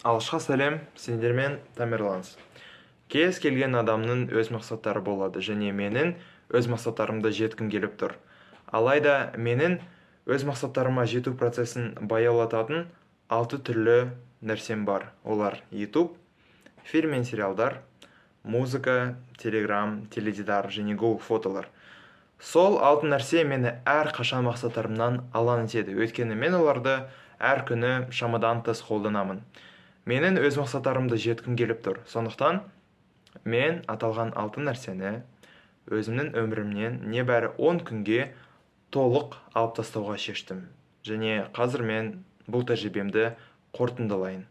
Алышқа сәлем, сендермен Тамерланс. Кез келген адамның өз мақсаттары болады, және менің өз мақсаттарымды жеткім келіп тұр. Алайда менің өз мақсаттарыма жету процесін баяулататын 6 түрлі нәрсем бар. Олар YouTube, фильм мен сериалдар, музыка, Telegram, теледидар және Google фотолар. Сол 6 нәрсе мені әр қашан мақсаттарымнан алан етеді. Өйткені мен оларды әр күні шамадан тыс қолданамын. Менің өз мақсаттарымды жеткім келіп тұр. Сондықтан мен аталған 6 нәрсені өзімнің өмірімнен небәрі 10 күнге толық алып тастауға шештім. Және қазір мен бұл тәжірибемді қорытындылайын.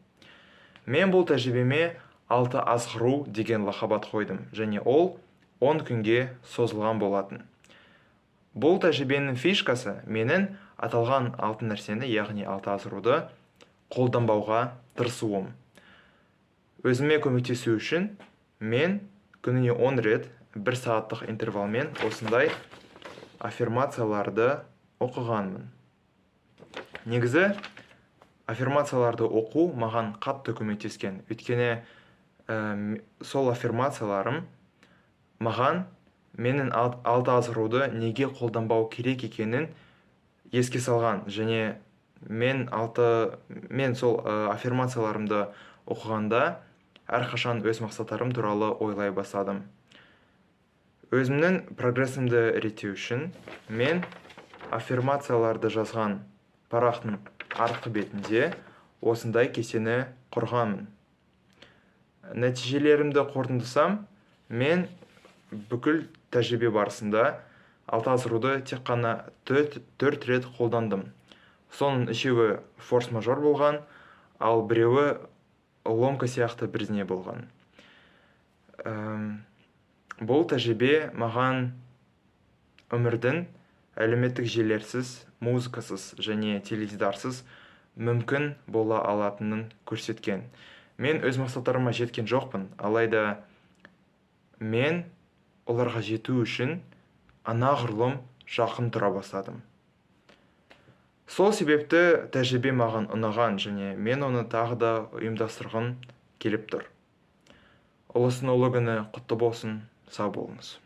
Мен бұл тәжірибеме 6 азғыру деген лақап ат қойдым, және ол 10 күнге созылған болатын. Бұл тәжірибенің фишкасы менің аталған 6 нәрсені, яғни 6 азғыруды қолданбауға тырысуым. Өзіме көмектесу үшін мен күніне 10 рет 1 сағаттық интервалмен осындай аффирмацияларды оқығанмын. Негізі, аффирмацияларды оқу маған қатты көмектескен. Өйткені сол аффирмацияларым маған менің 6 азғыруды неге қолданбау керек екенін еске салған, және мен сол аффирмацияларымды оқығанда әрқашан өз мақсаттарым туралы ойлай бастадым. Өзімнің прогрессімді реттеу үшін мен аффирмацияларды жазған парақтың артқы бетінде осындай кестені құрғанмын. Нәтижелерімді қорытындысам, мен бүкіл тәжірибе барысында 6 азғыруды тек қана 4 рет қолдандым. Соның үшеуі форс-мажор болған, ал біреуі ломка сияқты бірдеңе болған. Бұл тәжірибе маған өмірдің әлеуметтік желілерсіз, музыкасыз және теледидарсыз мүмкін бола алатынын көрсеткен. Мен өз мақсаттарыма жеткен жоқпын, алайда мен оларға жету үшін анағұрлым жақын тұра бастадым. Сол себепті тәжірибе маған ұнаған, және мен оны тағы да ұйымдастырғым келіп тұр. Ұлыстың ұлы күні құтты болсын, сау болыңыз.